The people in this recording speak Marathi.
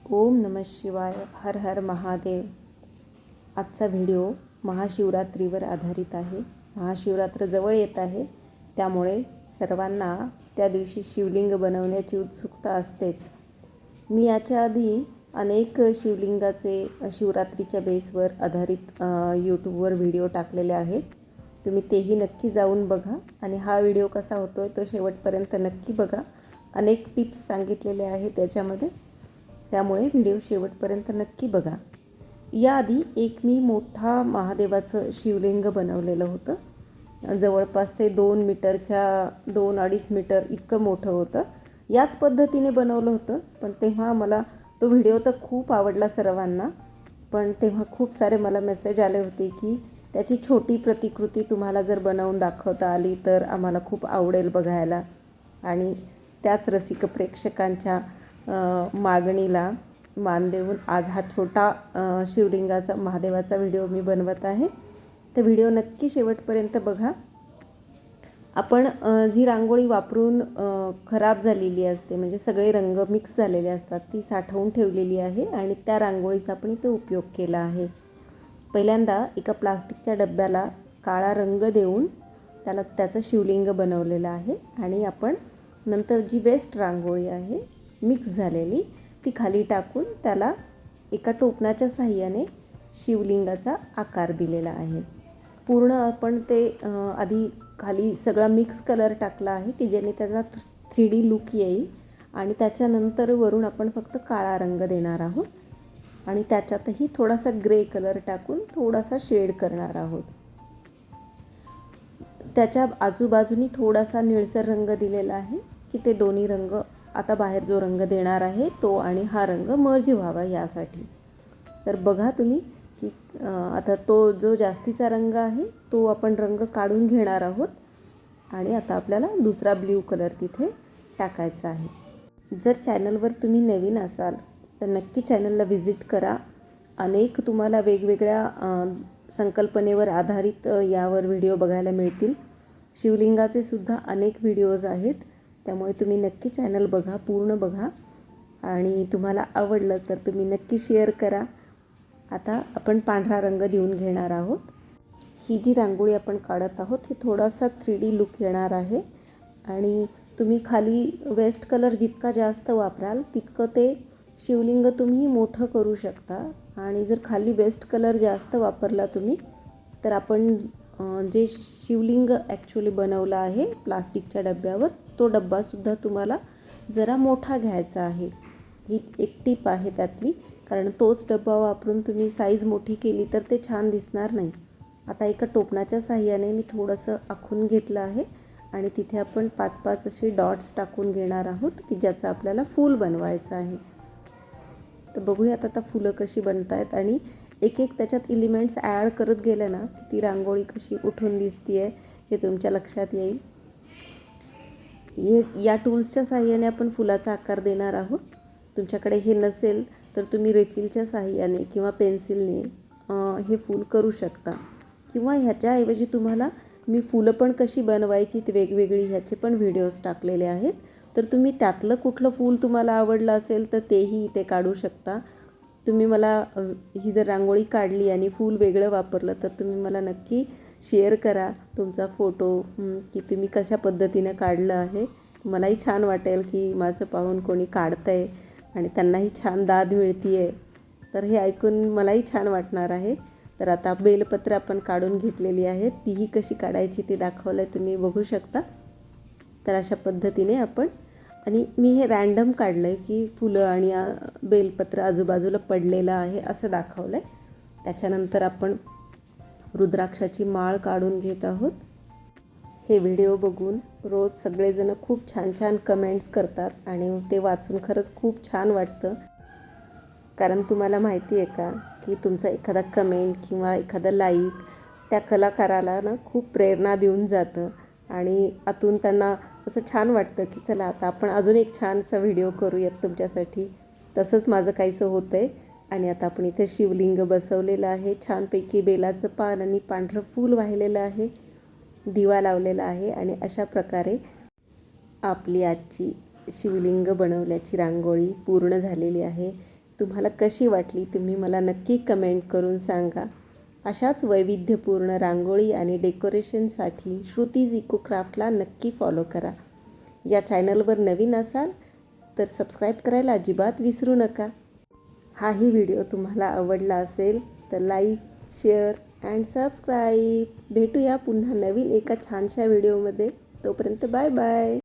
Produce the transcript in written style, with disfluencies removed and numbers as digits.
ओम नमः शिवाय. हर हर महादेव. आजचा व्हिडिओ महाशिवरात्रीवर आधारित आहे. महाशिवरात्र जवळ येत आहे, त्यामुळे सर्वांना त्या दिवशी शिवलिंग बनवण्याची उत्सुकता असतेच. मी याच्या आधी अनेक शिवलिंगाचे शिवरात्रीच्या बेसवर आधारित यूट्यूबवर व्हिडिओ टाकलेले आहेत. तुम्ही तेही नक्की जाऊन बघा आणि हा व्हिडिओ कसा होतो आहे तो शेवटपर्यंत नक्की बघा. अनेक टिप्स सांगितलेले आहेत त्याच्यामध्ये, त्यामुळे व्हिडिओ शेवटपर्यंत नक्की बघा. याआधी एक मी मोठा महादेवाचं शिवलिंग बनवलेलं होतं. जवळपास ते 2 मीटरच्या 2-2.5 मीटर इतकं मोठं होतं. याच पद्धतीने बनवलं होतं, पण तेव्हा मला तो व्हिडिओ तर खूप आवडला सर्वांना. पण तेव्हा खूप सारे मला मेसेज आले होते की त्याची छोटी प्रतिकृती तुम्हाला जर बनवून दाखवता आली तर आम्हाला खूप आवडेल बघायला. आणि त्याच रसिक प्रेक्षकांच्या मागणीला मान देऊन आज हा छोटा शिवलिंगाचा महादेवाचा व्हिडिओ मी बनवत आहे. तर व्हिडिओ नक्की शेवटपर्यंत बघा. आपण जी रांगोळी वापरून खराब झालेली असते, म्हणजे सगळे रंग मिक्स झालेले असतात, ती साठवून ठेवलेली आहे आणि त्या रांगोळीचा आपण इथे उपयोग केला आहे. पहिल्यांदा एका प्लास्टिकच्या डब्याला काळा रंग देऊन त्याचं शिवलिंग बनवलेलं आहे आणि आपण नंतर जी वेस्ट रांगोळी आहे मिक्स झालेली ती खाली टाकून त्याला एका टोपणाच्या साहाय्याने शिवलिंगाचा आकार दिलेला आहे. पूर्ण आपण ते आधी खाली सगळा मिक्स कलर टाकला आहे की जेणे त्याला 3D लुक येईल आणि त्याच्यानंतर वरून आपण फक्त काळा रंग देणार आहोत आणि त्याच्यातही थोडासा ग्रे कलर टाकून थोडासा शेड करणार आहोत. त्याच्या आजूबाजूनी थोडासा निळसर रंग दिलेला आहे की ते दोन्ही रंग आता बाहेर जो रंग देणार आहे तो आणि हा रंग मर्ज व्हावा यासाठी. तर बघा तुम्ही की आता तो जो जास्तीचा रंग आहे तो आपण रंग काढून घेणार आहोत आणि आता आपल्याला दुसरा ब्ल्यू कलर तिथे टाकायचा आहे. जर चॅनलवर तुम्ही नवीन असाल तर नक्की चॅनलला व्हिजिट करा. अनेक तुम्हाला वेगवेगळ्या संकल्पनेवर आधारित यावर व्हिडिओ बघायला मिळतील. शिवलिंगाचे सुद्धा अनेक व्हिडिओज आहेत, त्यामुळे तुम्ही नक्की चॅनल बघा, पूर्ण बघा आणि तुम्हाला आवडलं तर तुम्ही नक्की शेअर करा. आता आपण पांढरा रंग देऊन घेणार आहोत. ही जी रांगोळी आपण काढत आहोत ही थोडासा 3D लुक येणार आहे आणि तुम्ही खाली वेस्ट कलर जितका जास्त वापराल तितकं ते शिवलिंग तुम्ही मोठं करू शकता. आणि जर खाली वेस्ट कलर जास्त वापरला तुम्ही तर आपण जे शिवलिंग ॲक्च्युली बनवलं आहे प्लास्टिकच्या डब्यावर तो डब्बासुद्धा तुम्हाला जरा मोठा घ्यायचा आहे. ही एक टीप आहे त्यातली, कारण तोच डब्बा वापरून तुम्ही साईज मोठी केली तर ते छान दिसणार नाही. आता एका टोपणाच्या साहाय्याने मी थोडंसं आखून घेतलं आहे आणि तिथे आपण 5-5 असे डॉट्स टाकून घेणार आहोत की ज्याचं आपल्याला फूल बनवायचं आहे. तर बघूयात आता फुलं कशी बनत आहेत आणि एक त्याच्यात एलिमेंट्स ॲड करत गेलं ना की ती रांगोळी कशी उठून दिसते आहे हे तुमच्या लक्षात येईल. या टूल्सच्या साहाय्याने आपण फुलाचा आकार देणार आहोत. तुमच्याकडे हे नसेल तर तुम्ही रिफिलच्या साहाय्याने किंवा पेन्सिलने हे फूल करू शकता. किंवा ह्याच्याऐवजी तुम्हाला मी फुलं पण कशी बनवायची ती वेगवेगळी ह्याचे पण व्हिडिओज टाकलेले आहेत, तर तुम्ही त्यातलं कुठलं फूल तुम्हाला आवडलं असेल तर तेही इथे काढू शकता. तुम्ही मला ही जर रांगोळी काढली आणि फूल वेगळं वापरलं तर तुम्ही मला नक्की शेअर करा तुमचा फोटो की तुम्ही कशा पद्धतीनं काढलं आहे. मलाही छान वाटेल की माझं पाहून कोणी काढतं आहे आणि त्यांनाही छान दाद मिळते आहे, तर हे ऐकून मलाही छान वाटणार आहे. तर आता बेलपत्र आपण काढून घेतलेली आहेत, तीही कशी काढायची ते दाखवलं आहे, तुम्ही बघू शकता. तर अशा पद्धतीने आपण, आणि मी हे रँडम काढलं आहे की फुलं आणि बेलपत्र आजूबाजूला पडलेलं आहे असं दाखवलं आहे. त्याच्यानंतर आपण रुद्राक्षाची माळ काढून घेत आहोत. हे व्हिडिओ बघून रोज सगळेजण खूप छान छान कमेंट्स करतात आणि ते वाचून खरंच खूप छान वाटतं. कारण तुम्हाला माहिती आहे का की तुमचा एखादा कमेंट किंवा एखादा लाईक त्या कलाकाराला ना खूप प्रेरणा देऊन जातं आणि आतून त्यांना असं छान वाटतं की चला आता आपण अजून एक छानसा व्हिडिओ करूयात तुमच्यासाठी. तसंच माझं काहीसं होतं आहे आणि आता आपण इथे शिवलिंग बसवलेलं आहे. छानपैकी बेलाचं पान आणि पांढरं फूल वाहिलेलं आहे, दिवा लावलेला आहे आणि अशा प्रकारे आपली आजची शिवलिंग बनवल्याची रांगोळी पूर्ण झालेली आहे. तुम्हाला कशी वाटली तुम्ही मला नक्की कमेंट करून सांगा. अशाच वैविध्यपूर्ण रांगोळी आणि डेकोरेशनसाठी श्रुतीज इको क्राफ्टला नक्की फॉलो करा. या चॅनलवर नवीन असाल तर सबस्क्राईब करायला अजिबात विसरू नका. हाही व्हिडिओ तुम्हाला आवडला असेल तर लाईक, शेअर अँड सबस्क्राईब. भेटूया पुन्हा नवीन एका छानशा व्हिडिओमध्ये. तोपर्यंत बाय बाय.